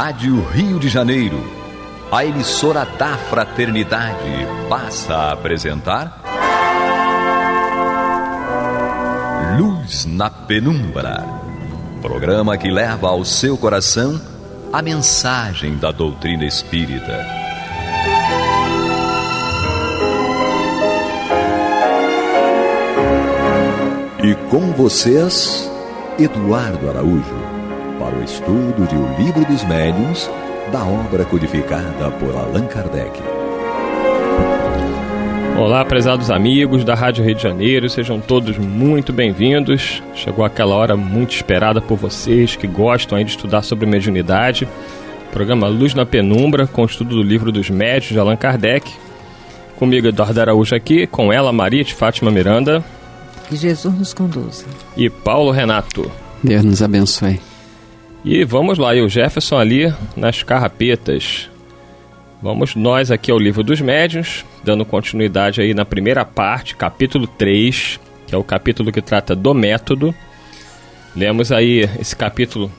Rádio Rio de Janeiro, a emissora da Fraternidade, passa a apresentar Luz na Penumbra, programa que leva ao seu coração a mensagem da doutrina espírita. E com vocês, Eduardo Araújo, para o estudo de O Livro dos Médiuns, da obra codificada por Allan Kardec. Olá, prezados amigos da Rádio Rio de Janeiro, sejam todos muito bem-vindos. Chegou aquela hora muito esperada por vocês que gostam aí de estudar sobre mediunidade. Programa Luz na Penumbra, com o estudo do Livro dos Médiuns de Allan Kardec. Comigo, Eduardo Araújo aqui, com ela, Maria de Fátima Miranda. Que Jesus nos conduza. E Paulo Renato. Deus nos abençoe. E vamos lá, e o Jefferson ali nas carrapetas. Vamos nós aqui ao Livro dos Médiuns, dando continuidade aí na primeira parte, capítulo 3, que é o capítulo que trata do método. Lemos aí esse capítulo,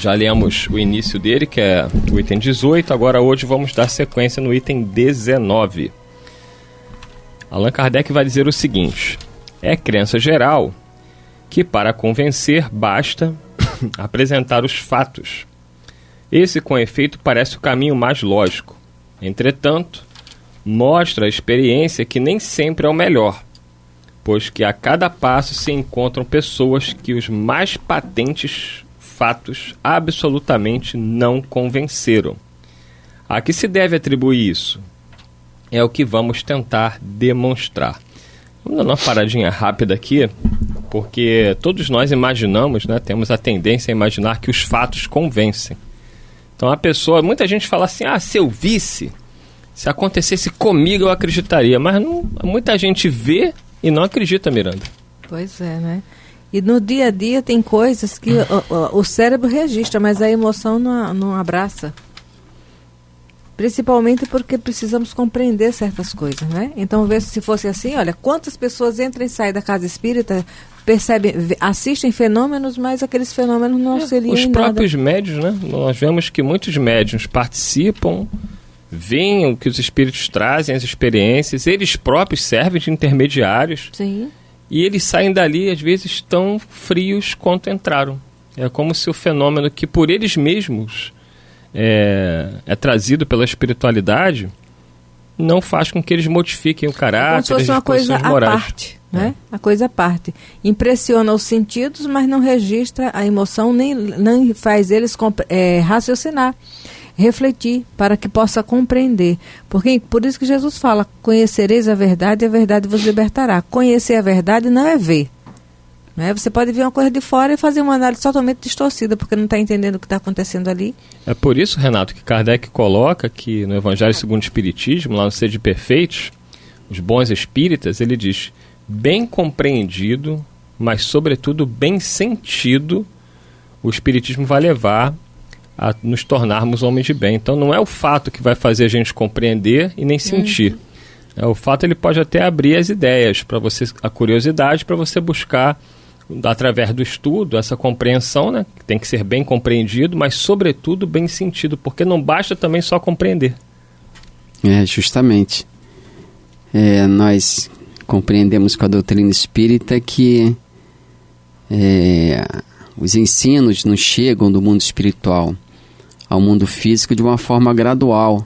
já lemos o início dele, que é o item 18, agora hoje vamos dar sequência no item 19. Allan Kardec vai dizer o seguinte: é crença geral que para convencer basta apresentar os fatos. Esse, com efeito, parece o caminho mais lógico. Entretanto, mostra a experiência que nem sempre é o melhor, pois que a cada passo se encontram pessoas que os mais patentes fatos absolutamente não convenceram. A que se deve atribuir isso? É o que vamos tentar demonstrar. Vamos dar uma paradinha rápida aqui, porque todos nós imaginamos, né, temos a tendência a imaginar que os fatos convencem. Então a pessoa, muita gente fala assim, se eu visse, se acontecesse comigo eu acreditaria, mas não, muita gente vê e não acredita, Miranda. Pois é, né? E no dia a dia tem coisas que o cérebro registra, mas a emoção não abraça. Principalmente porque precisamos compreender certas coisas, né? Então, se fosse assim, olha, quantas pessoas entram e saem da casa espírita, percebem, assistem fenômenos, mas aqueles fenômenos não auxiliam os em próprios nada. médiuns, né? Nós vemos que muitos médiuns participam, veem o que os espíritos trazem, as experiências, eles próprios servem de intermediários. Sim. E eles saem dali, às vezes, tão frios quanto entraram. É como se o fenômeno que por eles mesmos é trazido pela espiritualidade não faz com que eles modifiquem o caráter, como se fosse uma coisa à parte, né? A coisa à parte. Impressiona os sentidos, mas não registra a emoção, nem faz eles raciocinar, refletir, para que possa compreender. Porque, por isso que Jesus fala, conhecereis a verdade e a verdade vos libertará. Conhecer a verdade não é ver. Né? Você pode ver uma coisa de fora e fazer uma análise totalmente distorcida, porque não está entendendo o que está acontecendo ali. É por isso, Renato, que Kardec coloca que no Evangelho segundo o Espiritismo, lá no Sede Perfeitos, os bons espíritas, ele diz, bem compreendido, mas sobretudo bem sentido, o Espiritismo vai levar a nos tornarmos homens de bem. Então não é o fato que vai fazer a gente compreender e nem sentir. O fato ele pode até abrir as ideias, para você, a curiosidade, para você buscar através do estudo, essa compreensão, né, que tem que ser bem compreendido, mas sobretudo bem sentido, porque não basta também só compreender. Justamente. Nós compreendemos com a doutrina espírita que os ensinos nos chegam do mundo espiritual ao mundo físico de uma forma gradual,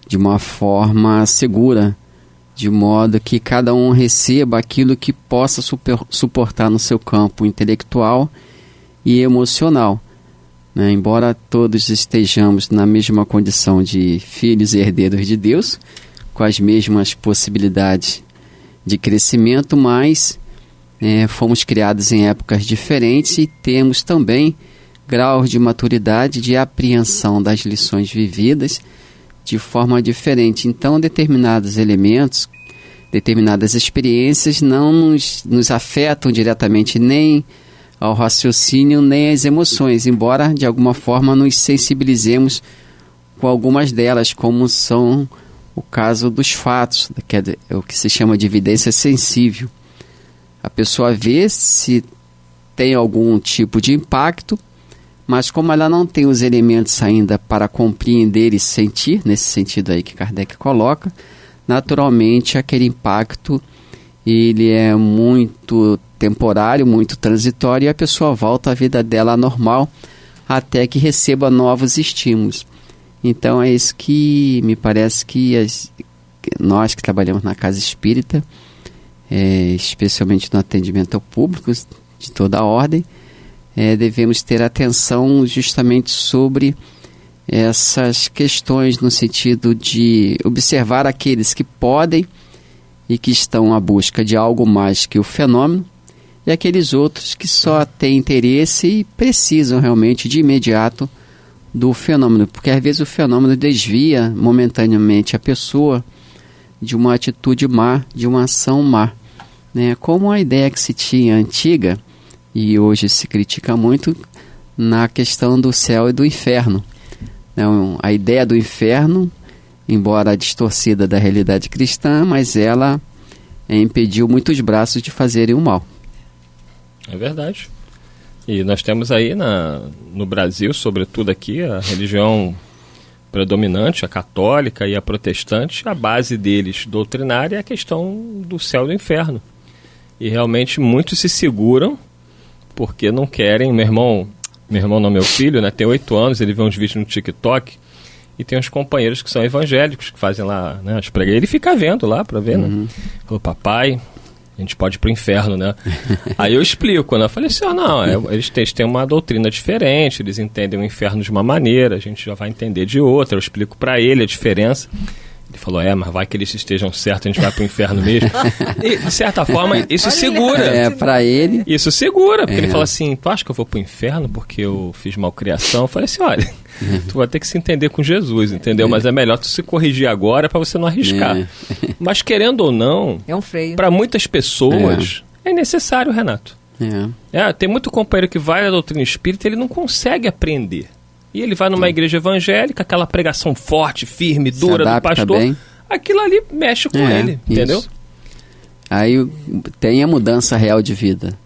de uma forma segura, de modo que cada um receba aquilo que possa suportar no seu campo intelectual e emocional. Né? Embora todos estejamos na mesma condição de filhos e herdeiros de Deus, com as mesmas possibilidades de crescimento, mas fomos criados em épocas diferentes e temos também graus de maturidade, de apreensão das lições vividas de forma diferente. Então, determinados elementos, determinadas experiências não nos afetam diretamente nem ao raciocínio, nem às emoções, embora de alguma forma nos sensibilizemos com algumas delas, como são o caso dos fatos, que é o que se chama de evidência sensível. A pessoa vê se tem algum tipo de impacto, mas como ela não tem os elementos ainda para compreender e sentir, nesse sentido aí que Kardec coloca, naturalmente aquele impacto ele é muito temporário, muito transitório, e a pessoa volta à vida dela normal até que receba novos estímulos. Então é isso que me parece que nós que trabalhamos na casa espírita, especialmente no atendimento ao público de toda a ordem, devemos ter atenção justamente sobre essas questões, no sentido de observar aqueles que podem e que estão à busca de algo mais que o fenômeno, e aqueles outros que só têm interesse e precisam realmente de imediato do fenômeno, porque às vezes o fenômeno desvia momentaneamente a pessoa de uma atitude má, de uma ação má, né? Como a ideia que se tinha antiga, e hoje se critica muito, na questão do céu e do inferno. Então, a ideia do inferno, embora distorcida da realidade cristã, mas ela impediu muitos braços de fazerem o mal. É verdade. E nós temos aí no Brasil, sobretudo aqui, a religião predominante, a católica e a protestante, a base deles doutrinária é a questão do céu e do inferno. E realmente muitos se seguram porque não querem. Meu filho, né, tem 8 anos, ele vê uns vídeos no TikTok e tem uns companheiros que são evangélicos que fazem lá, né, as pregas. Ele fica vendo lá para ver, né? Falou, papai, a gente pode ir pro inferno, né? Aí eu explico, né? Eu falei assim, eles têm uma doutrina diferente, eles entendem o inferno de uma maneira, a gente já vai entender de outra. Eu explico para ele a diferença. Ele falou, mas vai que eles estejam certos, a gente vai pro inferno mesmo. E, de certa forma, isso segura. Para ele. Isso segura, porque ele fala assim, tu acha que eu vou pro inferno porque eu fiz malcriação? Eu falei assim, olha, tu vai ter que se entender com Jesus, entendeu? Mas é melhor tu se corrigir agora para você não arriscar. Mas querendo ou não, é um freio. Para muitas pessoas é necessário, Renato. Tem muito companheiro que vai à doutrina espírita e ele não consegue aprender. E ele vai numa igreja evangélica, aquela pregação forte, firme, dura do pastor. Bem. Aquilo ali mexe com ele, entendeu? Isso. Aí tem a mudança real de vida.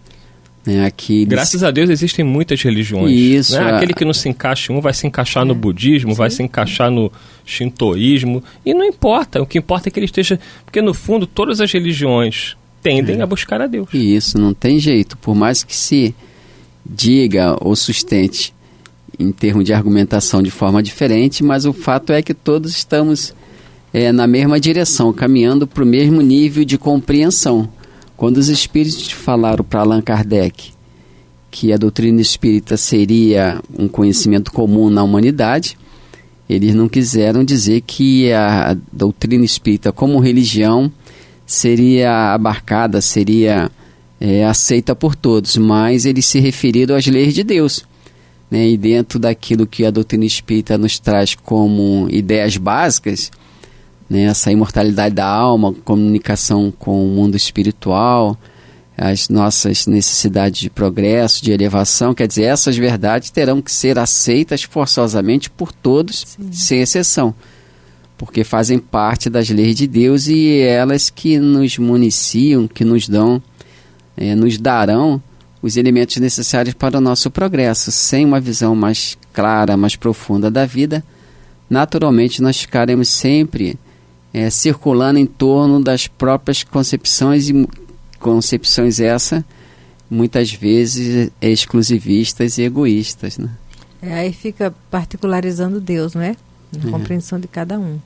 Graças a Deus existem muitas religiões. Isso. Né? Aquele que não se encaixa em um vai se encaixar no budismo, vai se encaixar no shintoísmo. E não importa, o que importa é que ele esteja... Porque no fundo todas as religiões tendem a buscar a Deus. Isso, não tem jeito. Por mais que se diga ou sustente em termos de argumentação de forma diferente, mas o fato é que todos estamos na mesma direção, caminhando para o mesmo nível de compreensão. Quando os espíritos falaram para Allan Kardec que a doutrina espírita seria um conhecimento comum na humanidade, eles não quiseram dizer que a doutrina espírita como religião seria abarcada, seria aceita por todos, mas eles se referiram às leis de Deus. E dentro daquilo que a doutrina espírita nos traz como ideias básicas, essa imortalidade da alma, comunicação com o mundo espiritual, as nossas necessidades de progresso, de elevação, quer dizer, essas verdades terão que ser aceitas forçosamente por todos, sem exceção, porque fazem parte das leis de Deus e elas que nos municiam, que nos dão, nos darão os elementos necessários para o nosso progresso. Sem uma visão mais clara, mais profunda da vida, naturalmente nós ficaremos sempre circulando em torno das próprias concepções, e concepções essas muitas vezes exclusivistas e egoístas, né? Aí fica particularizando Deus, não é? Na compreensão de cada um.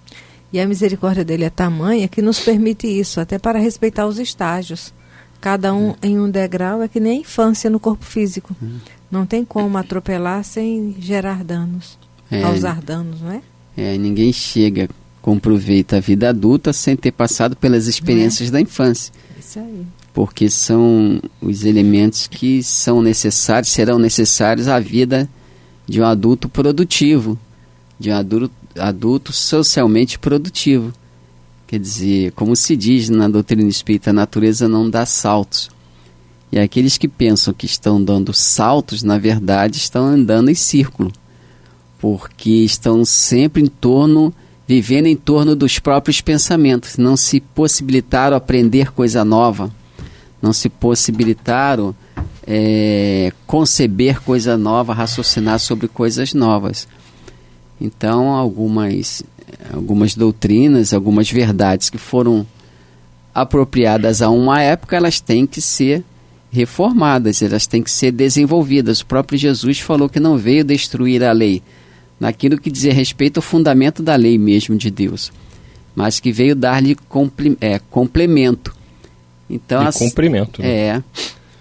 E a misericórdia dele é tamanha que nos permite isso, até para respeitar os estágios. Cada um em um degrau, é que nem a infância no corpo físico. Não tem como atropelar sem gerar danos, causar danos, não é? Ninguém chega com proveito à vida adulta sem ter passado pelas experiências da infância. Isso aí. Porque são os elementos que são necessários, serão necessários à vida de um adulto produtivo, de um adulto socialmente produtivo. Quer dizer, como se diz na doutrina espírita, a natureza não dá saltos. E aqueles que pensam que estão dando saltos, na verdade, estão andando em círculo. Porque estão sempre vivendo em torno dos próprios pensamentos. Não se possibilitaram aprender coisa nova. Não se possibilitaram conceber coisa nova, raciocinar sobre coisas novas. Então, algumas doutrinas, algumas verdades que foram apropriadas a uma época, elas têm que ser reformadas, elas têm que ser desenvolvidas. O próprio Jesus falou que não veio destruir a lei, naquilo que dizia respeito ao fundamento da lei mesmo de Deus, mas que veio dar-lhe complemento. Então, cumprimento. Né?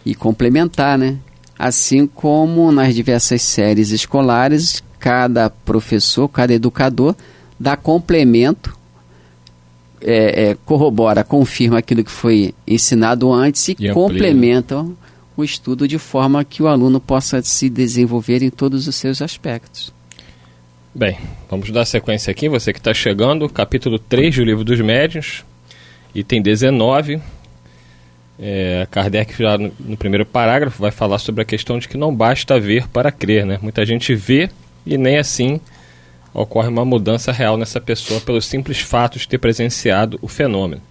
E complementar, né? Assim como nas diversas séries escolares, cada professor, cada educador dá complemento, corrobora, confirma aquilo que foi ensinado antes e complementa o estudo de forma que o aluno possa se desenvolver em todos os seus aspectos. Bem, vamos dar sequência aqui, você que está chegando, capítulo 3 do Livro dos Médiuns, item 19. Kardec já no primeiro parágrafo vai falar sobre a questão de que não basta ver para crer, né? Muita gente vê e nem assim ocorre uma mudança real nessa pessoa pelo simples fato de ter presenciado o fenômeno.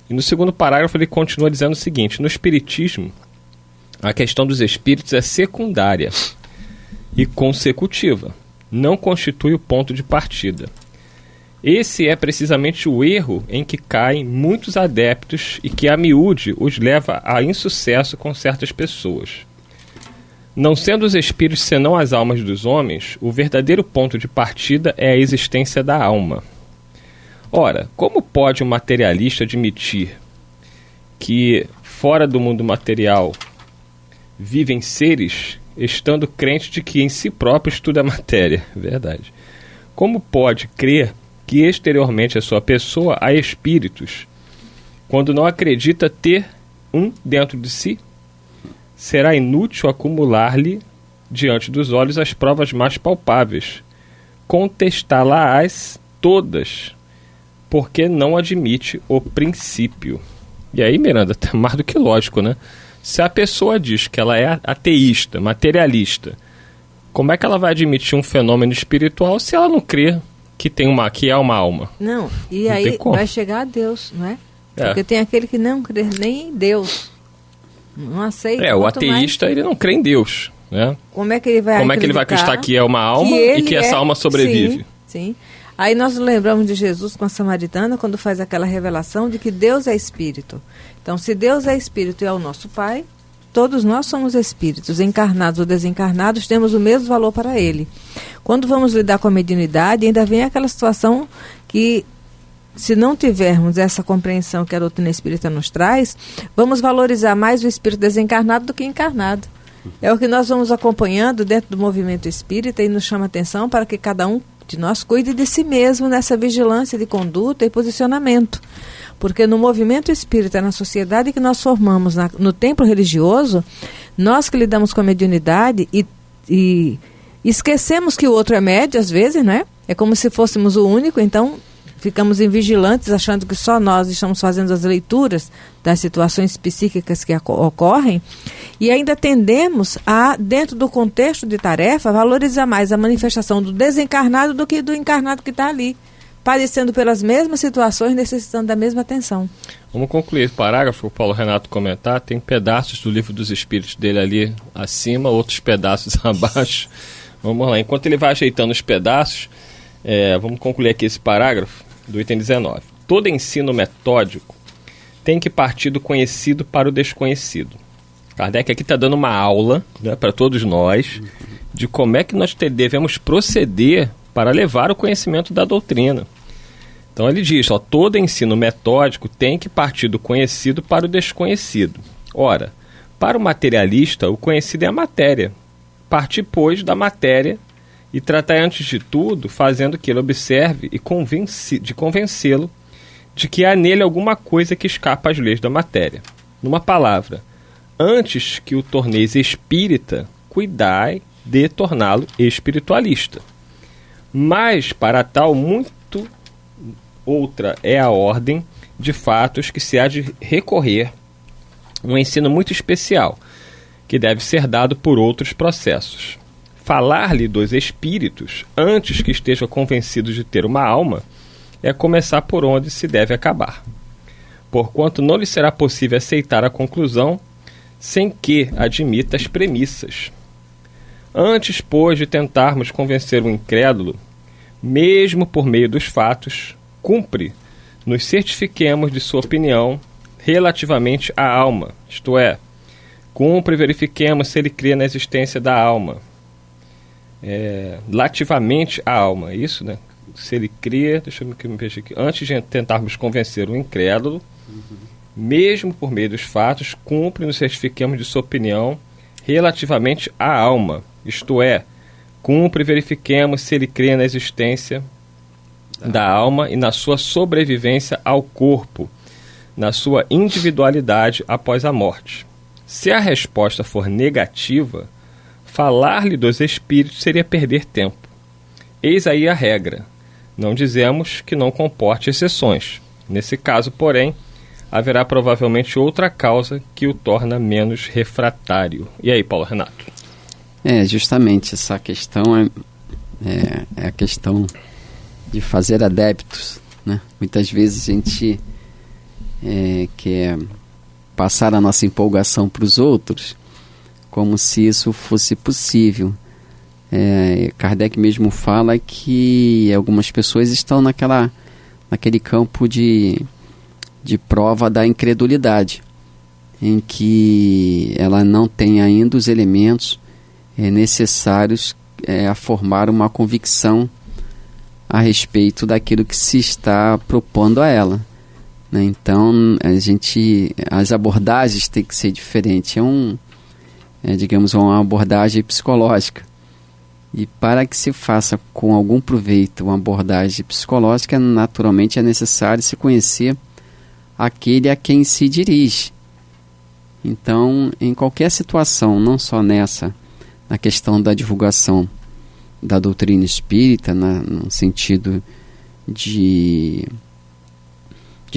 E no segundo parágrafo ele continua dizendo o seguinte: no Espiritismo, a questão dos espíritos é secundária e consecutiva, não constitui o ponto de partida. Esse é precisamente o erro em que caem muitos adeptos e que a miúde os leva a insucesso com certas pessoas. Não sendo os espíritos senão as almas dos homens, o verdadeiro ponto de partida é a existência da alma. Ora, como pode um materialista admitir que fora do mundo material vivem seres, estando crente de que em si próprios tudo é matéria? Verdade. Como pode crer que exteriormente a sua pessoa há espíritos, quando não acredita ter um dentro de si? Será inútil acumular-lhe diante dos olhos as provas mais palpáveis, contestá-las todas, porque não admite o princípio. E aí, Miranda, tá mais do que lógico, né? Se a pessoa diz que ela é ateísta, materialista, como é que ela vai admitir um fenômeno espiritual se ela não crê que é uma alma? Não, e não aí vai chegar a Deus, não é? Porque tem aquele que não crê nem em Deus. Não aceita. O ateísta, ele não crê em Deus, né? Como é que ele vai acreditar que é uma alma e que essa alma sobrevive? Sim. Aí nós lembramos de Jesus com a samaritana, quando faz aquela revelação de que Deus é espírito. Então, se Deus é espírito e é o nosso Pai, todos nós somos espíritos, encarnados ou desencarnados, temos o mesmo valor para Ele. Quando vamos lidar com a mediunidade, ainda vem aquela situação que, se não tivermos essa compreensão que a doutrina espírita nos traz, vamos valorizar mais o espírito desencarnado do que encarnado. É o que nós vamos acompanhando dentro do movimento espírita e nos chama atenção para que cada um de nós cuide de si mesmo nessa vigilância de conduta e posicionamento. Porque no movimento espírita, na sociedade que nós formamos, no templo religioso, nós que lidamos com a mediunidade e esquecemos que o outro é médio, às vezes, né? É como se fôssemos o único, então ficamos invigilantes, achando que só nós estamos fazendo as leituras das situações psíquicas que ocorrem, e ainda tendemos a, dentro do contexto de tarefa, valorizar mais a manifestação do desencarnado do que do encarnado que está ali, padecendo pelas mesmas situações, necessitando da mesma atenção. Vamos concluir o parágrafo, o Paulo Renato comentar. Tem pedaços do Livro dos Espíritos dele ali acima, outros pedaços abaixo. Vamos lá, enquanto ele vai ajeitando os pedaços, vamos concluir aqui esse parágrafo do item 19. Todo ensino metódico tem que partir do conhecido para o desconhecido. Kardec aqui está dando uma aula, né, para todos nós de como é que nós devemos proceder para levar o conhecimento da doutrina. Então ele diz, todo ensino metódico tem que partir do conhecido para o desconhecido. Ora, para o materialista, o conhecido é a matéria. Partir, pois, da matéria e tratar, antes de tudo, fazendo que ele observe e convencê-lo de que há nele alguma coisa que escapa às leis da matéria. Numa palavra, antes que o torneis espírita, cuidai de torná-lo espiritualista. Mas, para tal, muito outra é a ordem de fatos que se há de recorrer, um ensino muito especial, que deve ser dado por outros processos. Falar-lhe dos espíritos, antes que esteja convencido de ter uma alma, é começar por onde se deve acabar. Porquanto não lhe será possível aceitar a conclusão, sem que admita as premissas. Antes, pois, de tentarmos convencer o incrédulo, mesmo por meio dos fatos, cumpre nos certifiquemos de sua opinião relativamente à alma, isto é, cumpre e verifiquemos se ele crê na existência da alma. Relativamente à alma, isso, né? Se ele crê, deixa eu me ver aqui, antes de tentarmos convencer o incrédulo, mesmo por meio dos fatos, cumpre e nos certifiquemos de sua opinião relativamente à alma, isto é, cumpre e verifiquemos se ele crê na existência da alma e na sua sobrevivência ao corpo, na sua individualidade após a morte. Se a resposta for negativa, falar-lhe dos espíritos seria perder tempo. Eis aí a regra. Não dizemos que não comporte exceções. Nesse caso, porém, haverá provavelmente outra causa que o torna menos refratário. E aí, Paulo Renato? Justamente essa questão é a questão de fazer adeptos, né? Muitas vezes a gente quer passar a nossa empolgação para os outros como se isso fosse possível. Kardec mesmo fala que algumas pessoas estão naquele campo de prova da incredulidade, em que ela não tem ainda os elementos necessários a formar uma convicção a respeito daquilo que se está propondo a ela, né? Então, as abordagens têm que ser diferentes. Digamos, uma abordagem psicológica. E para que se faça com algum proveito uma abordagem psicológica, naturalmente é necessário se conhecer aquele a quem se dirige. Então, em qualquer situação, não só na questão da divulgação da doutrina espírita, no sentido de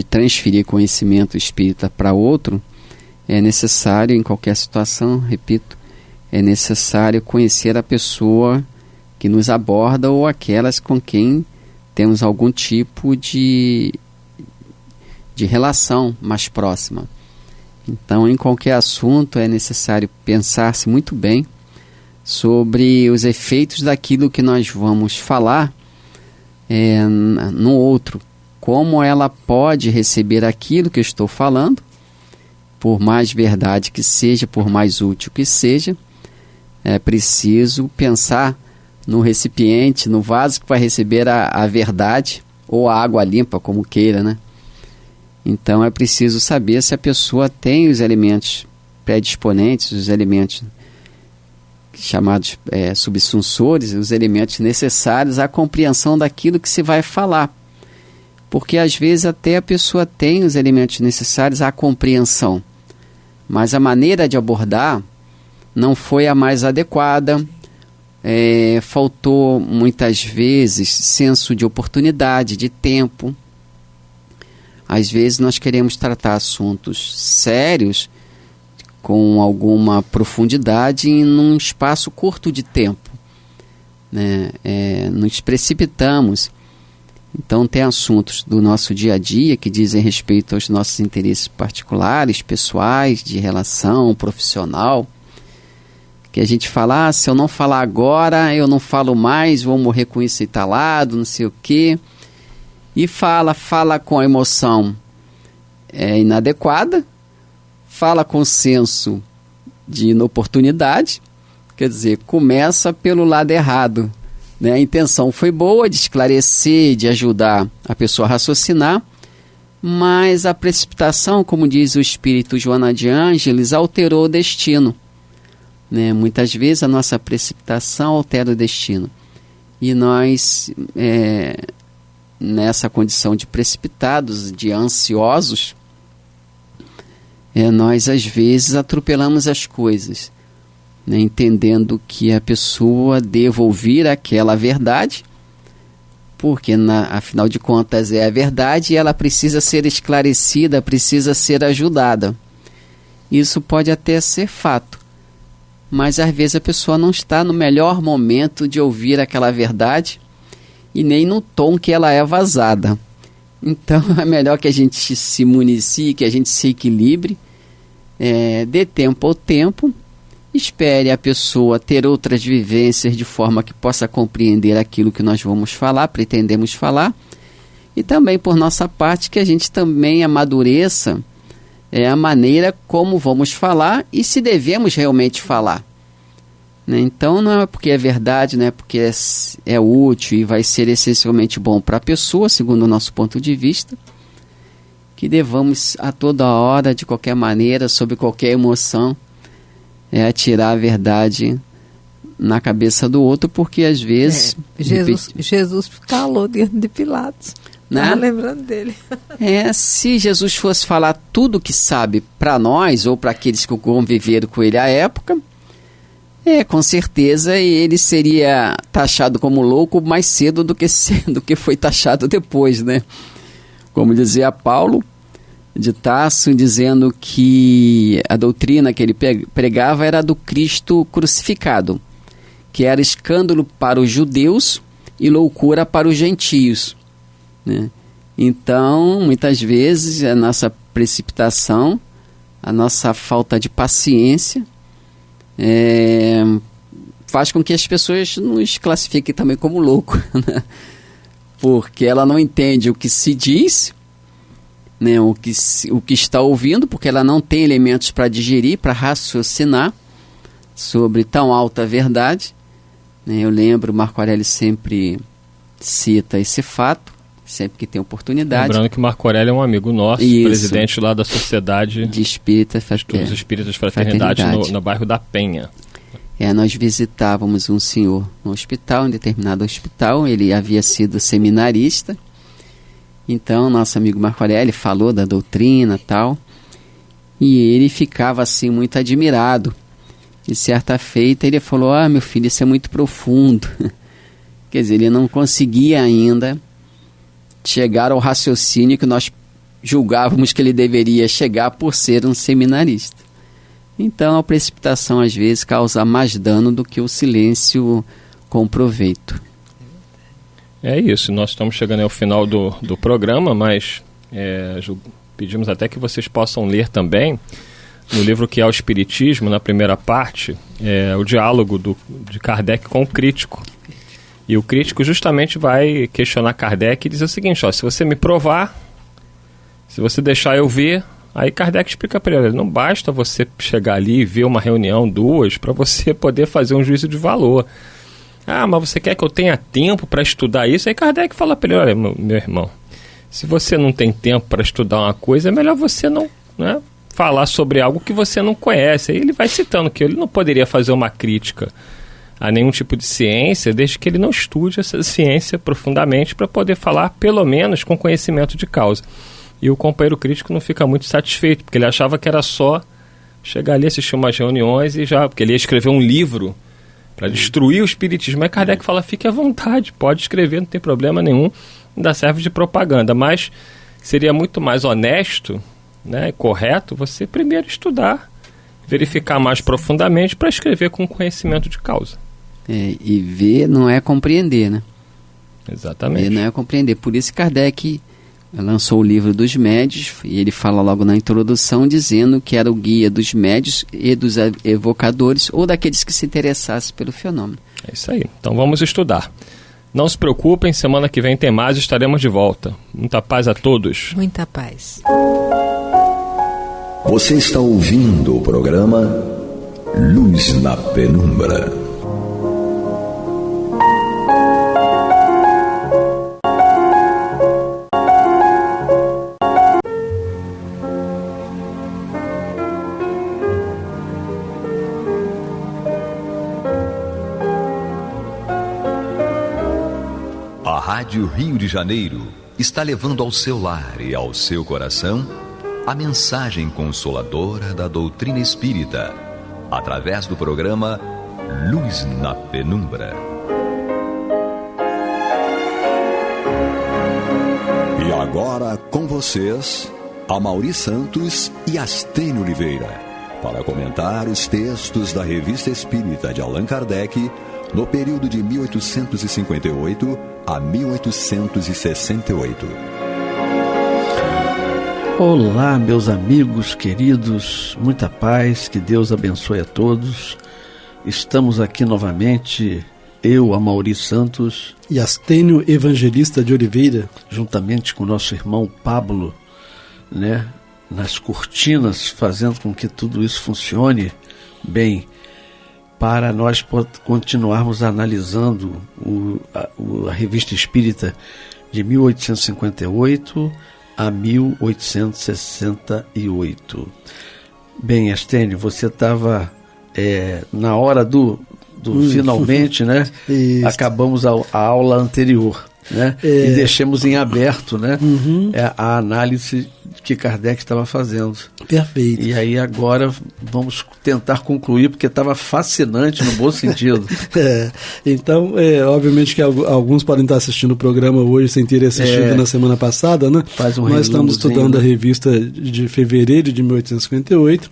transferir conhecimento espírita para outro, é necessário, em qualquer situação, repito, é necessário conhecer a pessoa que nos aborda ou aquelas com quem temos algum tipo de relação mais próxima. Então, em qualquer assunto, é necessário pensar-se muito bem sobre os efeitos daquilo que nós vamos falar no outro. Como ela pode receber aquilo que eu estou falando, por mais verdade que seja, por mais útil que seja. É preciso pensar no recipiente, no vaso que vai receber a verdade, ou a água limpa, como queira, né? Então é preciso saber se a pessoa tem os elementos predisponentes, os elementos chamados subsunsores, os elementos necessários à compreensão daquilo que se vai falar. Porque às vezes até a pessoa tem os elementos necessários à compreensão, mas a maneira de abordar não foi a mais adequada, faltou muitas vezes senso de oportunidade, de tempo. Às vezes nós queremos tratar assuntos sérios com alguma profundidade em um espaço curto de tempo, né? Nos precipitamos. Então tem assuntos do nosso dia a dia que dizem respeito aos nossos interesses particulares, pessoais, de relação profissional, que a gente fala, se eu não falar agora, eu não falo mais, vou morrer com isso entalado, não sei o quê. E fala com a emoção inadequada, fala com senso de inoportunidade, quer dizer, começa pelo lado errado, né? A intenção foi boa, de esclarecer, de ajudar a pessoa a raciocinar, mas a precipitação, como diz o espírito Joana de Ângeles, alterou o destino, né? Muitas vezes a nossa precipitação altera o destino. E nós, nessa condição de precipitados, de ansiosos, nós às vezes atropelamos as coisas, né? Entendendo que a pessoa deva ouvir aquela verdade, porque afinal de contas é a verdade e ela precisa ser esclarecida, precisa ser ajudada. Isso pode até ser fato, mas às vezes a pessoa não está no melhor momento de ouvir aquela verdade e nem no tom que ela é vazada. Então é melhor que a gente se municie, que a gente se equilibre, Dê tempo ao tempo, espere a pessoa ter outras vivências de forma que possa compreender aquilo que nós vamos falar, pretendemos falar, e também por nossa parte que a gente também amadureça a maneira como vamos falar e se devemos realmente falar. Então não é porque é verdade, não é porque é útil e vai ser essencialmente bom para a pessoa, segundo o nosso ponto de vista, que devamos a toda hora, de qualquer maneira, sob qualquer emoção, atirar a verdade na cabeça do outro, porque às vezes... Jesus calou diante de Pilatos. Estava lembrando dele. Se Jesus fosse falar tudo o que sabe para nós, ou para aqueles que conviveram com ele à época, com certeza ele seria taxado como louco mais cedo do que foi taxado depois, né? Como dizia Paulo de Tarso, dizendo que a doutrina que ele pregava era do Cristo crucificado, que era escândalo para os judeus e loucura para os gentios, né? Então, muitas vezes, a nossa precipitação, a nossa falta de paciência, faz com que as pessoas nos classifiquem também como louco, né? Porque ela não entende o que se diz, né? o que está ouvindo, porque ela não tem elementos para digerir, para raciocinar sobre tão alta verdade, né? Eu lembro, Marco Aurélio sempre cita esse fato, sempre que tem oportunidade. Lembrando que Marco Aurélio é um amigo nosso, presidente lá da Sociedade de Espíritas Fraternidade no bairro da Penha. Nós visitávamos um senhor no hospital, em determinado hospital, ele havia sido seminarista, então nosso amigo Marco Aurélio falou da doutrina e tal, e ele ficava assim muito admirado. E certa feita ele falou: meu filho, isso é muito profundo. Quer dizer, ele não conseguia ainda chegar ao raciocínio que nós julgávamos que ele deveria chegar por ser um seminarista. Então a precipitação às vezes causa mais dano do que o silêncio com proveito. É isso, nós estamos chegando ao final do programa, mas pedimos até que vocês possam ler também no livro que é o Espiritismo, na primeira parte, o diálogo de Kardec com o crítico. E o crítico justamente vai questionar Kardec e dizer o seguinte: se você me provar, se você deixar eu ver, aí Kardec explica para ele: não basta você chegar ali e ver uma reunião, duas, para você poder fazer um juízo de valor. Mas você quer que eu tenha tempo para estudar isso? Aí Kardec fala para ele: olha, meu irmão, se você não tem tempo para estudar uma coisa, é melhor você não falar sobre algo que você não conhece. Aí ele vai citando que ele não poderia fazer uma crítica a nenhum tipo de ciência, desde que ele não estude essa ciência profundamente para poder falar, pelo menos, com conhecimento de causa. E o companheiro crítico não fica muito satisfeito, porque ele achava que era só chegar ali, assistir umas reuniões e já... Porque ele ia escrever um livro para destruir o espiritismo. Mas Kardec fala: fique à vontade, pode escrever, não tem problema nenhum, ainda serve de propaganda. Mas seria muito mais honesto, né, correto, você primeiro estudar, verificar mais profundamente para escrever com conhecimento de causa. E ver não é compreender, né? Exatamente. Ver não é compreender. Por isso Kardec lançou o livro dos médios, e ele fala logo na introdução, dizendo que era o guia dos médios e dos evocadores, ou daqueles que se interessassem pelo fenômeno. É isso aí. Então vamos estudar. Não se preocupem, semana que vem tem mais, estaremos de volta. Muita paz a todos. Muita paz. Você está ouvindo o programa Luz na Penumbra. A Rádio Rio de Janeiro está levando ao seu lar e ao seu coração a mensagem consoladora da doutrina espírita, através do programa Luz na Penumbra. E agora com vocês, Amaury Santos e Astênio Oliveira, para comentar os textos da Revista Espírita de Allan Kardec no período de 1858 a 1868. Olá, meus amigos queridos, muita paz, que Deus abençoe a todos. Estamos aqui novamente, eu, Amaury Santos e Astênio Evangelista de Oliveira, juntamente com o nosso irmão Pablo, né, nas cortinas, fazendo com que tudo isso funcione bem, para nós continuarmos analisando a Revista Espírita de 1858 a 1868. Bem, Astênio, você estava na hora do finalmente, né? Acabamos a aula anterior, né? E deixamos em aberto, né? A análise que Kardec estava fazendo. Perfeito. E aí agora vamos tentar concluir, porque estava fascinante no bom sentido. Então, obviamente que alguns podem estar assistindo o programa hoje sem ter assistido na semana passada, né? Nós estamos estudando a revista de fevereiro de 1858,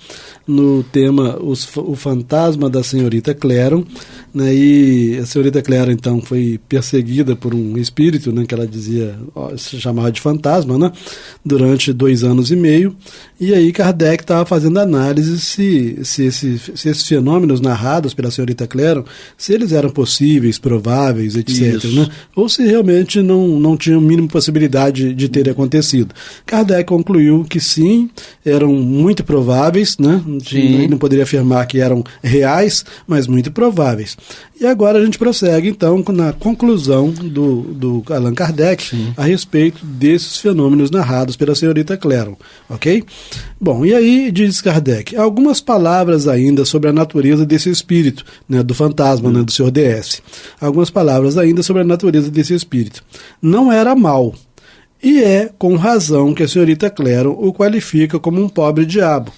no tema O Fantasma da Senhorita Claron, né? E a Senhorita Claron, então, foi perseguida por um espírito, né? Que ela dizia, se chamava de fantasma, né? Durante 2 anos e meio, e aí Kardec estava fazendo análise se esses fenômenos narrados pela Senhorita Claron, se eles eram possíveis, prováveis, etc., né? Ou se realmente não tinham mínima possibilidade de ter acontecido. Kardec concluiu que sim, eram muito prováveis, né? Não poderia afirmar que eram reais, mas muito prováveis. E agora a gente prossegue, então, na conclusão do Allan Kardec a respeito desses fenômenos narrados pela Senhorita Claron, ok? Bom, e aí diz Kardec, algumas palavras ainda sobre a natureza desse espírito, né, do fantasma, né, do Sr. DS. Algumas palavras ainda sobre a natureza desse espírito. Não era mau, e é com razão que a Senhorita Claron o qualifica como um pobre diabo.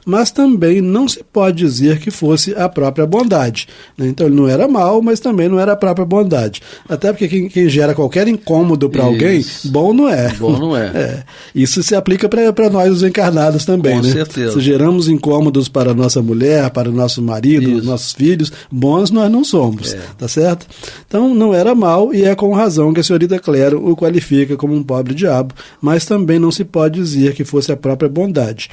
Mas também não se pode dizer que fosse a própria bondade, né? Então ele não era mau, mas também não era a própria bondade. Até porque quem gera qualquer incômodo para alguém, bom não é. Bom não é. Isso se aplica para nós os encarnados também, com né? certeza. Se geramos incômodos para a nossa mulher, para o nosso marido, nossos filhos, bons nós não somos, tá certo? Então não era mau, e é com razão que a Senhorita Claron o qualifica como um pobre diabo, mas também não se pode dizer que fosse a própria bondade.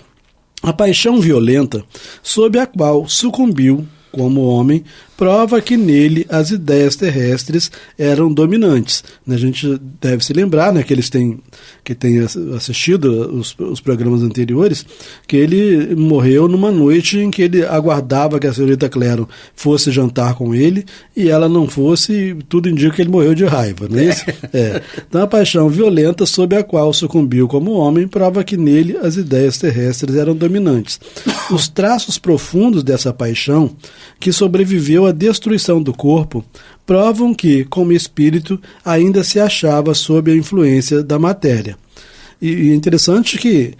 A paixão violenta, sob a qual sucumbiu como homem, prova que nele as ideias terrestres eram dominantes. A gente deve se lembrar, né, que têm assistido os programas anteriores, que ele morreu numa noite em que ele aguardava que a Senhorita Claron fosse jantar com ele e ela não fosse, e tudo indica que ele morreu de raiva, não é isso? Então a paixão violenta sob a qual sucumbiu como homem prova que nele as ideias terrestres eram dominantes. Os traços profundos dessa paixão, que sobreviveu à destruição do corpo, provam que, como espírito, ainda se achava sob a influência da matéria. E é interessante que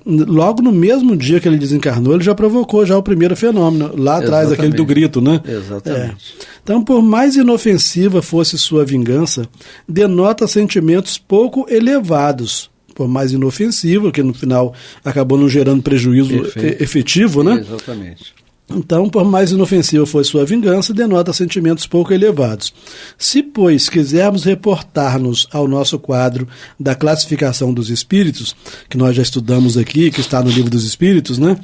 logo no mesmo dia que ele desencarnou, ele já provocou o primeiro fenômeno, lá atrás, aquele do grito, né? Exatamente. Então, por mais inofensiva fosse sua vingança, denota sentimentos pouco elevados, por mais inofensivo, que no final acabou não gerando prejuízo efetivo, né? Exatamente. Então, por mais inofensiva for sua vingança, denota sentimentos pouco elevados. Se, pois, quisermos reportar-nos ao nosso quadro da classificação dos espíritos, que nós já estudamos aqui, que está no Livro dos Espíritos, né?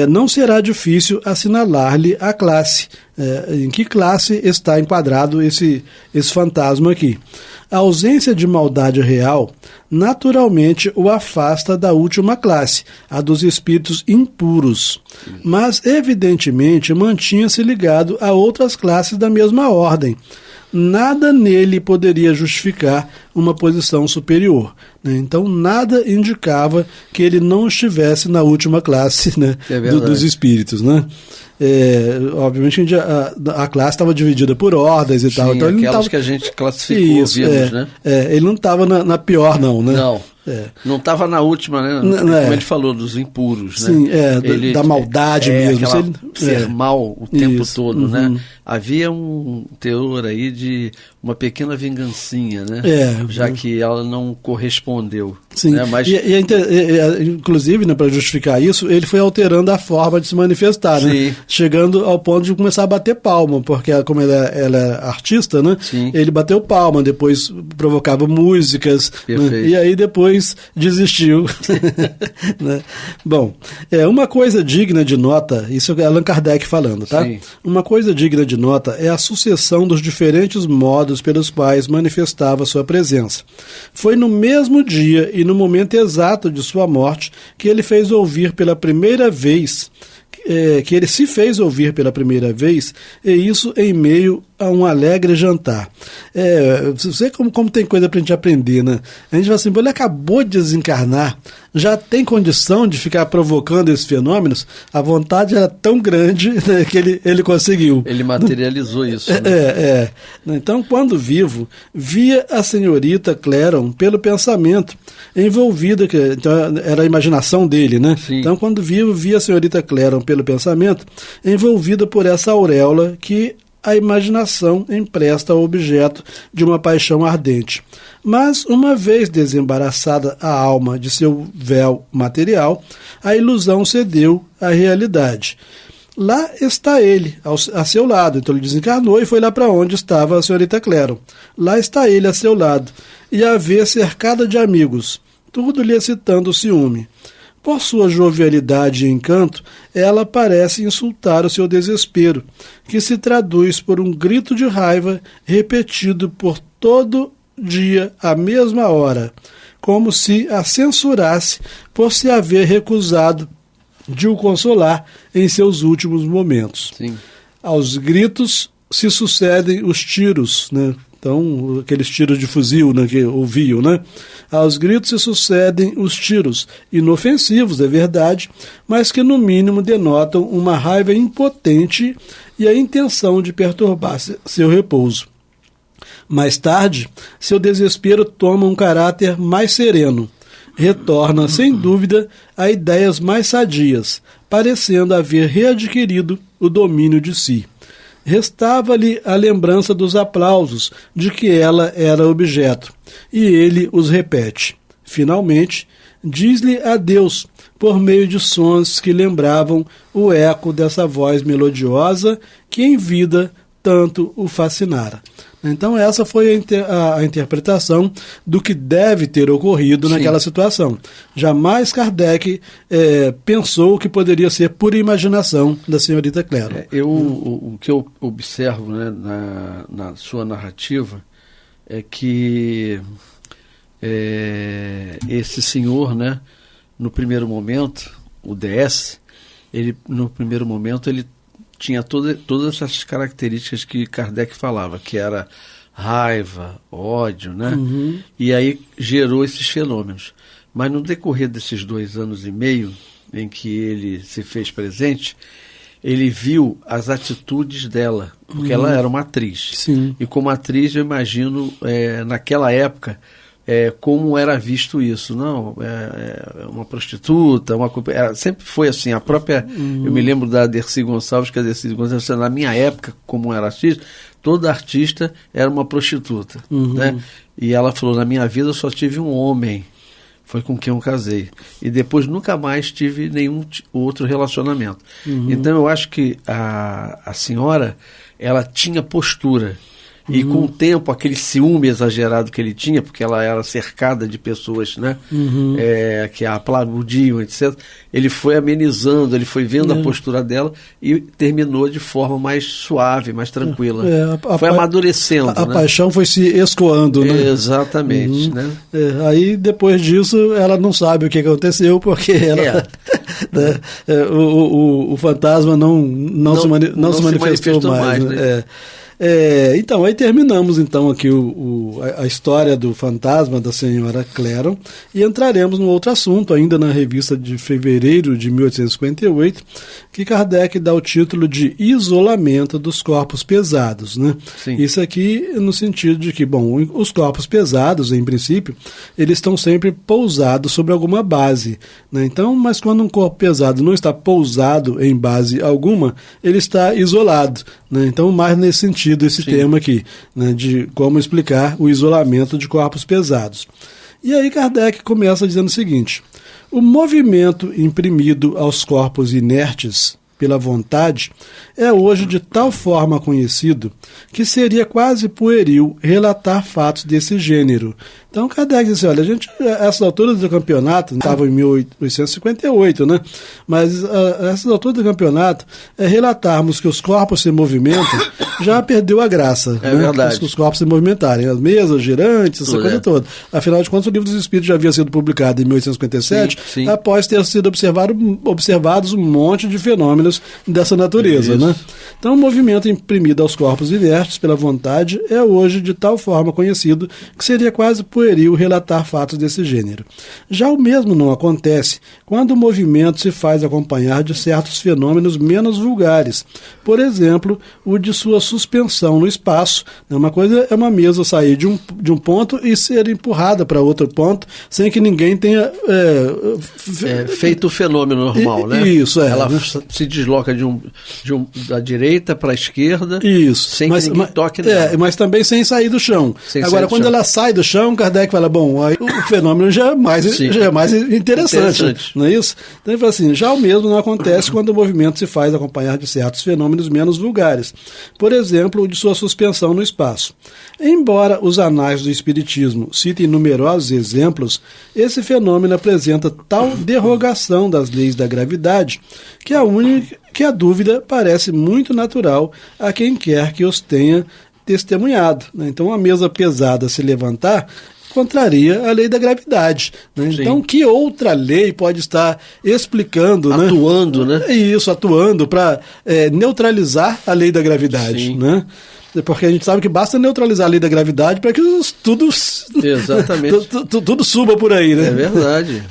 Não será difícil assinalar-lhe a classe, em que classe está enquadrado esse fantasma aqui. A ausência de maldade real naturalmente o afasta da última classe, a dos espíritos impuros, mas evidentemente mantinha-se ligado a outras classes da mesma ordem. Nada nele poderia justificar uma posição superior, né? Então nada indicava que ele não estivesse na última classe, né, dos espíritos, né? Obviamente a classe estava dividida por ordens e tal, então ele não tava... que a gente classificou, vimos, né? Ele não estava na pior não, né? Não estava na última, né? Como ele falou, dos impuros, né? Sim, da maldade mesmo. Ser mal o tempo todo, né? havia um teor aí de uma pequena vingancinha, né? Já que ela não correspondeu. Sim, né? Mas... inclusive, né, para justificar isso, ele foi alterando a forma de se manifestar, né? Chegando ao ponto de começar a bater palma, porque como ela é artista, né? Ele bateu palma, depois provocava músicas, né? E aí depois desistiu. Né? Bom, uma coisa digna de nota, isso é Allan Kardec falando, tá? Sim. Uma coisa digna de nota é a sucessão dos diferentes modos pelos quais manifestava sua presença. Foi no mesmo dia e no momento exato de sua morte que ele fez ouvir pela primeira vez, que ele se fez ouvir pela primeira vez, e isso em meio a um alegre jantar. Você como tem coisa pra gente aprender, né? A gente fala assim, ele acabou de desencarnar, já tem condição de ficar provocando esses fenômenos, a vontade era tão grande, né, que ele conseguiu. Ele materializou isso. Né? Então, quando vivo, via a senhorita Claron pelo pensamento, envolvida, então era a imaginação dele, né? Sim. Então, quando vivo, via a senhorita Claron pelo pensamento, envolvida por essa auréola que a imaginação empresta ao objeto de uma paixão ardente. Mas, uma vez desembaraçada a alma de seu véu material, a ilusão cedeu à realidade. Lá está ele, a seu lado. Então ele desencarnou e foi lá para onde estava a senhorita Claron. Lá está ele a seu lado, e a vê cercada de amigos, tudo lhe excitando o ciúme. Por sua jovialidade e encanto, ela parece insultar o seu desespero, que se traduz por um grito de raiva repetido por todo dia à mesma hora, como se a censurasse por se haver recusado de o consolar em seus últimos momentos. Sim. Aos gritos se sucedem os tiros, né? Então, aqueles tiros de fuzil, né, que ouviam, né? Aos gritos se sucedem os tiros, inofensivos, é verdade, mas que no mínimo denotam uma raiva impotente e a intenção de perturbar seu repouso. Mais tarde, seu desespero toma um caráter mais sereno. Retorna, sem dúvida, a ideias mais sadias, parecendo haver readquirido o domínio de si. Restava-lhe a lembrança dos aplausos de que ela era objeto, e ele os repete. Finalmente, diz-lhe adeus por meio de sons que lembravam o eco dessa voz melodiosa que em vida tanto o fascinara. Então essa foi a interpretação do que deve ter ocorrido naquela situação. Jamais Kardec pensou que poderia ser pura imaginação da senhorita Claron. O que eu observo, né, na sua narrativa é que esse senhor, né, no primeiro momento, o DS, no primeiro momento ele tinha todas essas características que Kardec falava, que era raiva, ódio, né? Uhum. E aí gerou esses fenômenos. Mas no decorrer desses 2 anos e meio em que ele se fez presente, ele viu as atitudes dela, porque ela era uma atriz. Sim. E como atriz, eu imagino, naquela época, como era visto isso. Não, uma prostituta, sempre foi assim, a própria, eu me lembro da Dercy Gonçalves, que a Dercy Gonçalves, na minha época, como era artista, toda artista era uma prostituta, né? E ela falou, na minha vida eu só tive um homem, foi com quem eu casei, e depois nunca mais tive nenhum outro relacionamento. Então eu acho que a senhora, ela tinha postura. E com o tempo, aquele ciúme exagerado que ele tinha, porque ela era cercada de pessoas, né, que a aplaudiam, etc., ele foi amenizando, ele foi vendo a postura dela e terminou de forma mais suave, mais tranquila. Foi amadurecendo. A paixão foi se escoando, né? Exatamente. Né? Aí, depois disso, ela não sabe o que aconteceu, porque ela, né, o fantasma não se manifestou mais. Né? Então, aí terminamos então aqui a história do fantasma da senhora Claron e entraremos num outro assunto, ainda na revista de fevereiro de 1858, que Kardec dá o título de Isolamento dos Corpos Pesados, né? Isso aqui no sentido de que, bom, os corpos pesados, em princípio, eles estão sempre pousados sobre alguma base, né? Então, mas quando um corpo pesado não está pousado em base alguma, ele está isolado, né? Então, mais nesse sentido, esse tema aqui, né, de como explicar o isolamento de corpos pesados. E aí Kardec começa dizendo o seguinte: o movimento imprimido aos corpos inertes pela vontade é hoje de tal forma conhecido que seria quase pueril relatar fatos desse gênero. Então Kardec disse, olha, essas alturas do campeonato, estavam em 1858, né? Mas essas alturas do campeonato, relatarmos que os corpos se movimentam, já perdeu a graça. É, né? verdade. Os corpos se movimentarem, as mesas girantes, essa coisa toda. Afinal de contas, o Livro dos Espíritos já havia sido publicado em 1857, sim. após ter sido observados um monte de fenômenos dessa natureza. Né? Então, o movimento imprimido aos corpos inertes pela vontade é hoje de tal forma conhecido que seria quase pueril relatar fatos desse gênero. Já o mesmo não acontece quando o movimento se faz acompanhar de certos fenômenos menos vulgares. Por exemplo, o de sua suspensão no espaço. Uma coisa é uma mesa sair de um ponto e ser empurrada para outro ponto sem que ninguém tenha feito o fenômeno normal, né? Isso, ela se desloca da direita para a esquerda, isso, sem que ninguém toque nela. Mas também sem sair do chão. Agora, quando ela sai do chão, Kardec fala, bom, aí o fenômeno já é mais interessante, não é isso? Então ele fala assim, já o mesmo não acontece quando o movimento se faz acompanhar de certos fenômenos menos vulgares. Por exemplo, o de sua suspensão no espaço. Embora os anais do Espiritismo citem numerosos exemplos, esse fenômeno apresenta tal derrogação das leis da gravidade que a dúvida parece muito natural a quem quer que os tenha testemunhado. Né? Então, uma mesa pesada se levantar contraria a lei da gravidade. Né? Então, que outra lei pode estar explicando... Atuando, né? Isso, atuando para neutralizar a lei da gravidade. Né? Porque a gente sabe que basta neutralizar a lei da gravidade para que tudo suba por aí. Né? É verdade.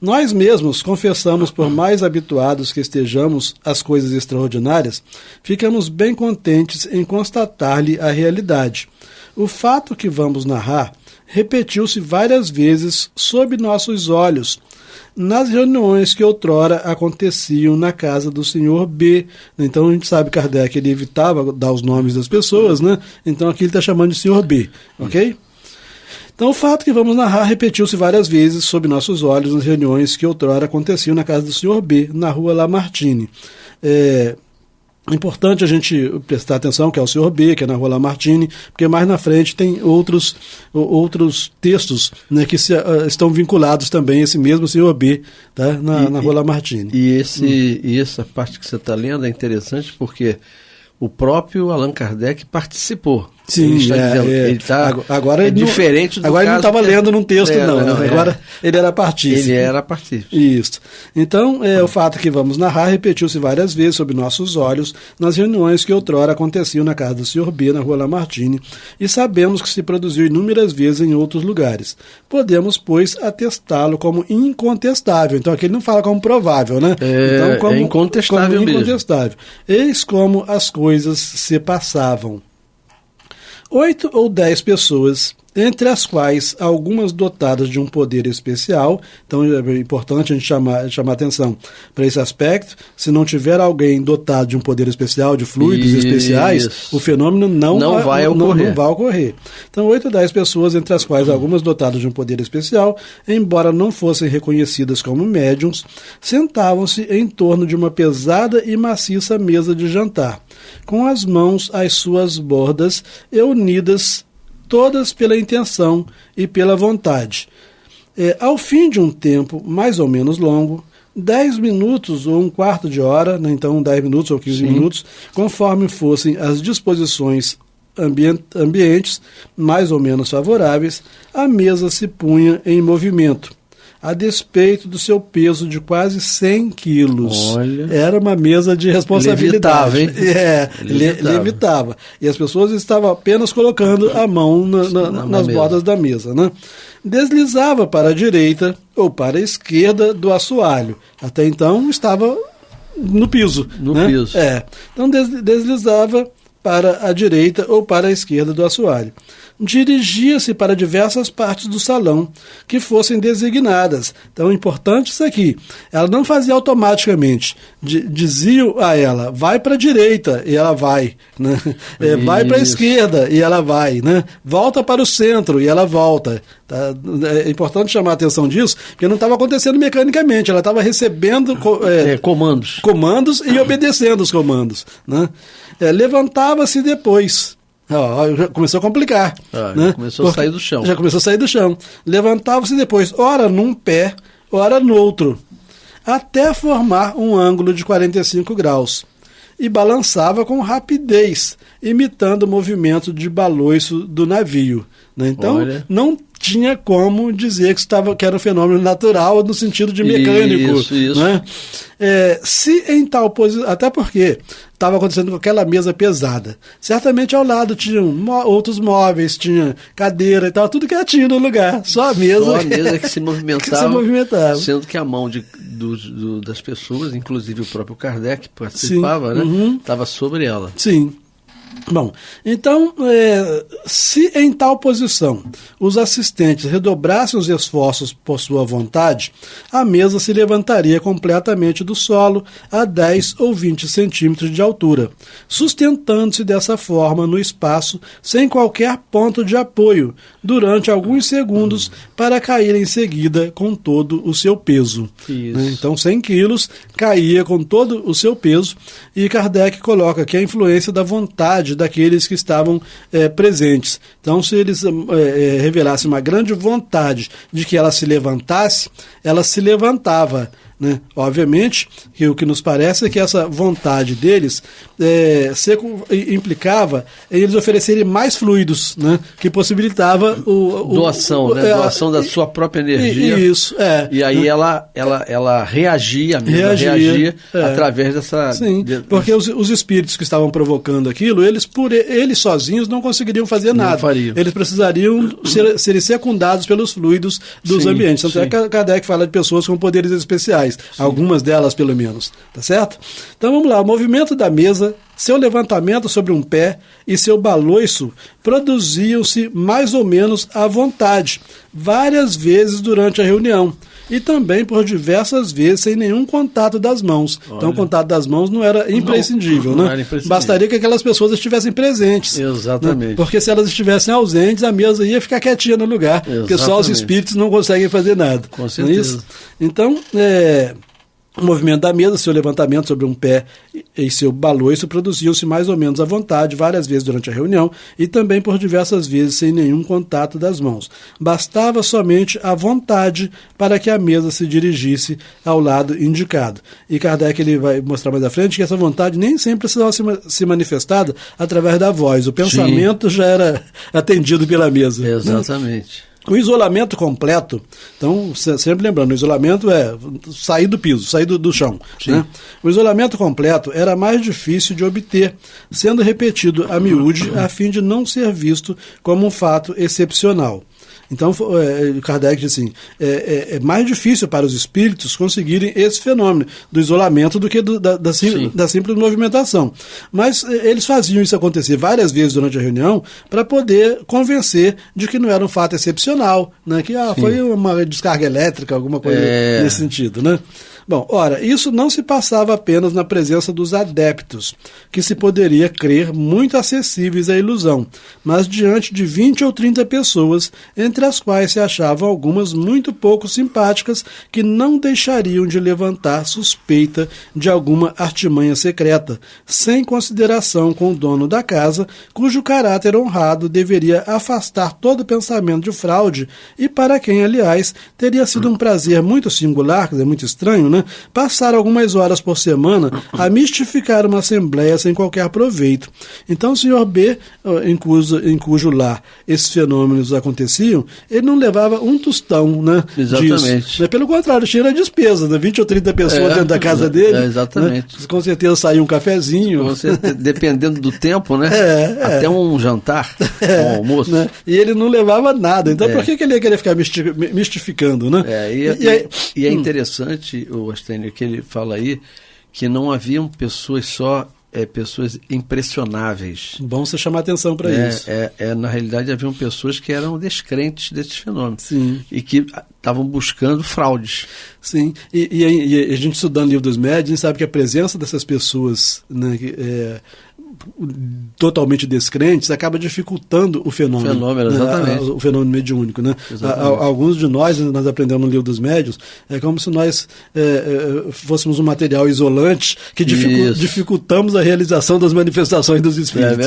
Nós mesmos confessamos, por mais habituados que estejamos às coisas extraordinárias, ficamos bem contentes em constatar-lhe a realidade. O fato que vamos narrar repetiu-se várias vezes sob nossos olhos, nas reuniões que outrora aconteciam na casa do senhor B. Então a gente sabe que Kardec ele evitava dar os nomes das pessoas, né? Então aqui ele está chamando de senhor B, ok? Então o fato que vamos narrar repetiu-se várias vezes sob nossos olhos nas reuniões que outrora aconteciam na casa do senhor B, na rua Lamartine. É importante a gente prestar atenção que é o senhor B, que é na rua Lamartine, porque mais na frente tem outros textos, né, que estão vinculados também a esse mesmo senhor B, tá, na rua Lamartine. E essa parte que você está lendo é interessante porque o próprio Allan Kardec participou. Sim, ele está diferente do agora caso. Ele não estava lendo num texto, agora ele era partícipe. Ele era partícipe. Isso. Então, o fato que vamos narrar repetiu-se várias vezes sob nossos olhos nas reuniões que outrora aconteciam na casa do Sr. B, na rua Lamartine, e sabemos que se produziu inúmeras vezes em outros lugares. Podemos, pois, atestá-lo como incontestável. Então, aqui ele não fala como provável, né? Então, é incontestável mesmo. Eis como as coisas se passavam. 8 ou 10 pessoas, entre as quais algumas dotadas de um poder especial. Então é importante a gente chamar atenção para esse aspecto. Se não tiver alguém dotado de um poder especial, de fluidos especiais, o fenômeno não vai ocorrer. Então 8 ou 10 pessoas, entre as quais algumas dotadas de um poder especial, embora não fossem reconhecidas como médiums, sentavam-se em torno de uma pesada e maciça mesa de jantar, com as mãos às suas bordas e unidas todas pela intenção e pela vontade. Ao fim de um tempo mais ou menos longo, 10 minutos ou um quarto de hora, né, então 10 minutos ou 15 minutos, conforme fossem as disposições ambientes mais ou menos favoráveis, a mesa se punha em movimento. a despeito do seu peso de quase 100 quilos. Olha. Era uma mesa de responsabilidade. Levitava. E as pessoas estavam apenas colocando a mão nas bordas da mesa, né? Deslizava para a direita ou para a esquerda do assoalho. Até então estava no piso. Piso. Então deslizava para a direita ou para a esquerda do assoalho. Dirigia-se para diversas partes do salão que fossem designadas. Então, é importante isso aqui. Ela não fazia automaticamente. Diziam a ela, vai para a direita, e ela vai. Né? Vai para a esquerda, e ela vai. Né? Volta para o centro, e ela volta. Tá? É importante chamar a atenção disso, porque não estava acontecendo mecanicamente. Ela estava recebendo comandos e obedecendo os comandos. Né? Levantava-se depois. Já começou a complicar. Né? Começou a sair do chão. Já começou a sair do chão. Levantava-se depois, ora num pé, ora no outro, até formar um ângulo de 45 graus. E balançava com rapidez, imitando o movimento de baloiço do navio. Né? Então, não tinha como dizer que era um fenômeno natural no sentido de mecânico. Isso. Né? Se em tal posição, até porque estava acontecendo com aquela mesa pesada. Certamente ao lado tinham outros móveis, tinha cadeira e tal, tudo quietinho no lugar. Só a mesa que se movimentava. Sendo que a mão das pessoas, inclusive o próprio Kardec que participava, estava sobre ela. Sim. Bom, então, se em tal posição os assistentes redobrassem os esforços por sua vontade, a mesa se levantaria completamente do solo a 10 ou 20 centímetros de altura, sustentando-se dessa forma no espaço sem qualquer ponto de apoio, durante alguns segundos, para cair em seguida com todo o seu peso. Então, 100 quilos caía com todo o seu peso, e Kardec coloca aqui a influência da vontade daqueles que estavam presentes. Então, se eles revelassem uma grande vontade de que ela se levantasse, ela se levantava. Né? Obviamente que o que nos parece é que essa vontade deles implicava em eles oferecerem mais fluidos, né? Que possibilitava doação da sua própria energia. Isso, E aí ela reagia através dessa... Sim, porque os espíritos que estavam provocando aquilo, eles sozinhos não conseguiriam fazer nada. Eles precisariam serem secundados pelos fluidos dos ambientes. Tanto é que Kardec fala de pessoas com poderes especiais. Algumas delas, pelo menos. Tá certo? Então vamos lá. O movimento da mesa, seu levantamento sobre um pé e seu baloiço produziam-se mais ou menos à vontade, várias vezes durante a reunião. E também por diversas vezes sem nenhum contato das mãos. Então o contato das mãos não era imprescindível. Não era imprescindível. Bastaria que aquelas pessoas estivessem presentes. Exatamente. Né? Porque se elas estivessem ausentes, a mesa ia ficar quietinha no lugar. Exatamente. Porque só os espíritos não conseguem fazer nada. Com certeza. Não é isso? Então, o movimento da mesa, seu levantamento sobre um pé e seu baloiço produziam-se mais ou menos à vontade, várias vezes durante a reunião, e também por diversas vezes sem nenhum contato das mãos. Bastava somente a vontade para que a mesa se dirigisse ao lado indicado. E Kardec ele vai mostrar mais à frente que essa vontade nem sempre precisava ser manifestada através da voz. O pensamento já era atendido pela mesa. Exatamente. Né? O isolamento completo, então, sempre lembrando, o isolamento é sair do piso, sair do chão. Né? O isolamento completo era mais difícil de obter, sendo repetido a miúde a fim de não ser visto como um fato excepcional. Então, Kardec diz assim, é mais difícil para os espíritos conseguirem esse fenômeno do isolamento do que da simples movimentação. Mas eles faziam isso acontecer várias vezes durante a reunião para poder convencer de que não era um fato excepcional, né? Que foi uma descarga elétrica, alguma coisa nesse sentido, né? Bom, ora, isso não se passava apenas na presença dos adeptos, que se poderia crer muito acessíveis à ilusão, mas diante de 20 ou 30 pessoas, entre as quais se achavam algumas muito pouco simpáticas, que não deixariam de levantar suspeita de alguma artimanha secreta, sem consideração com o dono da casa, cujo caráter honrado deveria afastar todo pensamento de fraude, e para quem, aliás, teria sido um prazer muito singular, quer dizer, muito estranho, né? né? Passaram algumas horas por semana a mistificar uma assembleia sem qualquer proveito. Então o senhor B, em cujo lar esses fenômenos aconteciam, ele não levava um tostão, né? Exatamente. Disso. Pelo contrário, tinha despesa, né? 20 ou 30 pessoas dentro da casa dele. Exatamente. Né? Com certeza saía um cafezinho. Dependendo do tempo, né? Até um jantar, um almoço. Né? E ele não levava nada. Então por que ele ia querer ficar mistificando, né? E é interessante, o Astênio, que ele fala aí que não haviam pessoas só... pessoas impressionáveis. Bom você chamar atenção para isso. Na realidade, haviam pessoas que eram descrentes desses fenômenos. Sim. E que estavam buscando fraudes. Sim. E a gente estudando o livro dos médiuns, a gente sabe que a presença dessas pessoas, né, totalmente descrentes acaba dificultando o fenômeno. Exatamente. O fenômeno mediúnico, né? Alguns de nós aprendemos no livro dos médiuns, é como se nós fôssemos um material isolante que dificultamos a realização das manifestações dos espíritos.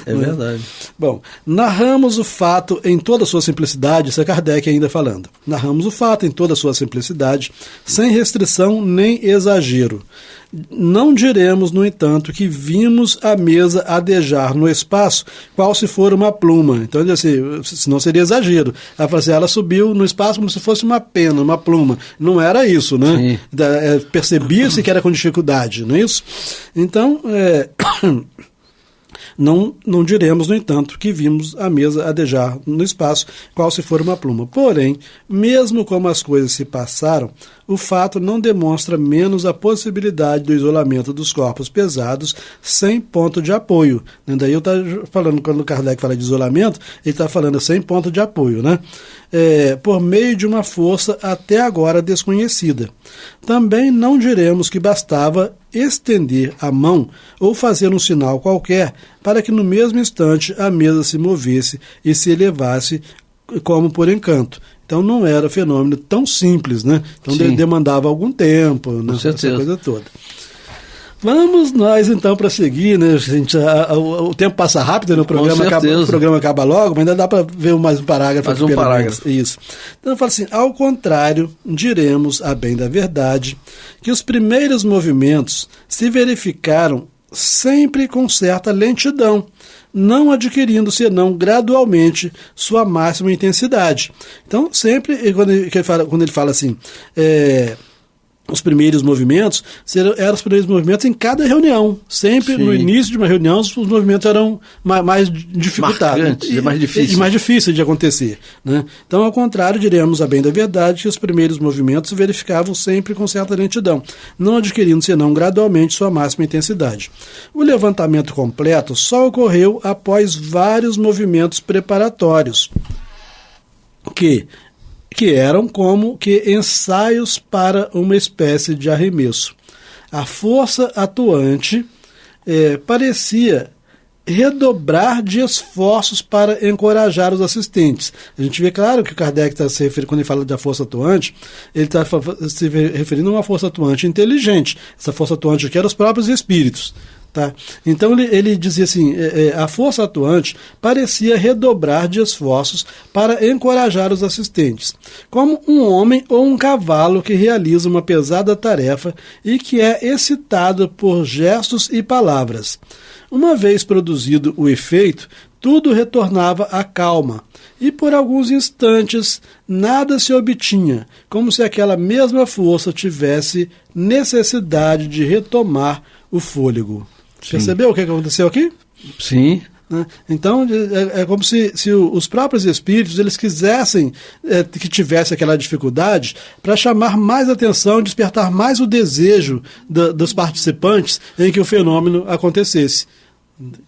É verdade. Bom, narramos o fato em toda a sua simplicidade, isso é Kardec ainda falando. Narramos o fato em toda a sua simplicidade, sem restrição nem exagero. Não diremos, no entanto, que vimos a mesa adejar no espaço, qual se for uma pluma. Então, assim, senão seria exagero. Ela subiu no espaço como se fosse uma pena, uma pluma. Não era isso, né? Percebia-se que era com dificuldade, não é isso? Então, Não diremos, no entanto, que vimos a mesa adejar no espaço, qual se for uma pluma. Porém, mesmo como as coisas se passaram, o fato não demonstra menos a possibilidade do isolamento dos corpos pesados sem ponto de apoio. Daí eu estou falando, quando o Kardec fala de isolamento, ele está falando sem ponto de apoio, né? Por meio de uma força até agora desconhecida. Também não diremos que bastava estender a mão ou fazer um sinal qualquer para que no mesmo instante a mesa se movesse e se elevasse como por encanto. Então não era fenômeno tão simples, né? Então demandava algum tempo, né? Essa coisa toda. Vamos nós então para seguir, né, gente? O tempo passa rápido, né? O programa acaba logo, mas ainda dá para ver mais um parágrafo. Mais um parágrafo. Isso. Então eu falo assim: ao contrário, diremos, a bem da verdade, que os primeiros movimentos se verificaram sempre com certa lentidão, não adquirindo senão gradualmente sua máxima intensidade. Então, sempre, quando ele fala assim, os primeiros movimentos eram os primeiros movimentos em cada reunião. Sempre no início de uma reunião os movimentos eram mais dificultados. Marcantes, mais difíceis. E mais difíceis de acontecer. Né? Então, ao contrário, diremos a bem da verdade que os primeiros movimentos se verificavam sempre com certa lentidão, não adquirindo senão gradualmente sua máxima intensidade. O levantamento completo só ocorreu após vários movimentos preparatórios, que eram como que ensaios para uma espécie de arremesso. A força atuante parecia redobrar de esforços para encorajar os assistentes. A gente vê, claro, que o Kardec está se referindo, quando ele fala da força atuante, ele está se referindo a uma força atuante inteligente. Essa força atuante aqui eram os próprios espíritos. Tá? Então ele dizia assim, a força atuante parecia redobrar de esforços para encorajar os assistentes, como um homem ou um cavalo que realiza uma pesada tarefa e que é excitado por gestos e palavras. Uma vez produzido o efeito, tudo retornava à calma, e por alguns instantes nada se obtinha, como se aquela mesma força tivesse necessidade de retomar o fôlego. Sim. Percebeu o que aconteceu aqui? Sim. Então é como se os próprios espíritos eles quisessem que tivesse aquela dificuldade para chamar mais atenção, despertar mais o desejo dos participantes em que o fenômeno acontecesse.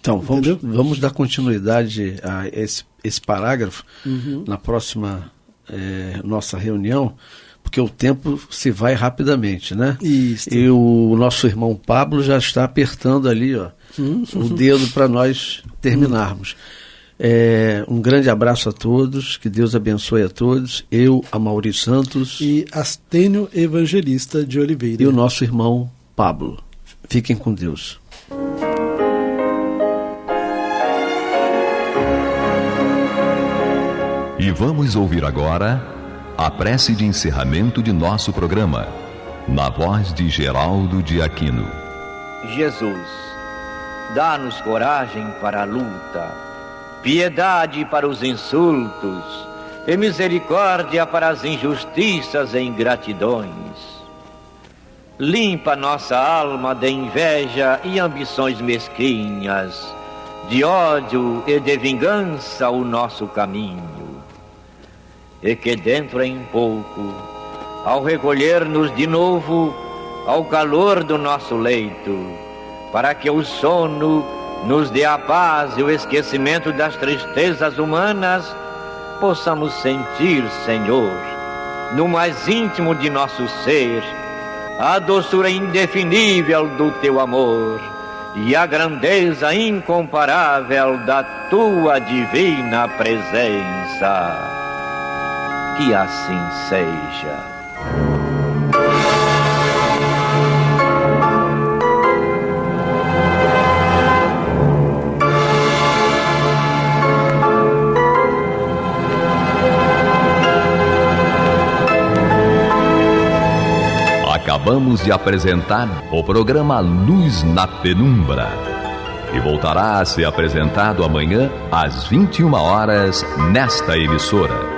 Então vamos dar continuidade a esse parágrafo na próxima nossa reunião, porque o tempo se vai rapidamente, né? Isso. E o nosso irmão Pablo já está apertando ali, ó, o dedo para nós terminarmos. Um grande abraço a todos, que Deus abençoe a todos. Eu, Amaury Santos e Astênio Evangelista de Oliveira e o nosso irmão Pablo. Fiquem com Deus. E vamos ouvir agora a prece de encerramento de nosso programa. na voz de Geraldo de Aquino. Jesus, dá-nos coragem para a luta, piedade para os insultos e misericórdia para as injustiças e ingratidões. Limpa nossa alma de inveja e ambições mesquinhas, de ódio e de vingança o nosso caminho. E que dentro em pouco, ao recolher-nos de novo ao calor do nosso leito, para que o sono nos dê a paz e o esquecimento das tristezas humanas, possamos sentir, Senhor, no mais íntimo de nosso ser, a doçura indefinível do Teu amor e a grandeza incomparável da Tua divina presença. Que assim seja. Acabamos de apresentar o programa Luz na Penumbra, que voltará a ser apresentado amanhã às 21 horas nesta emissora.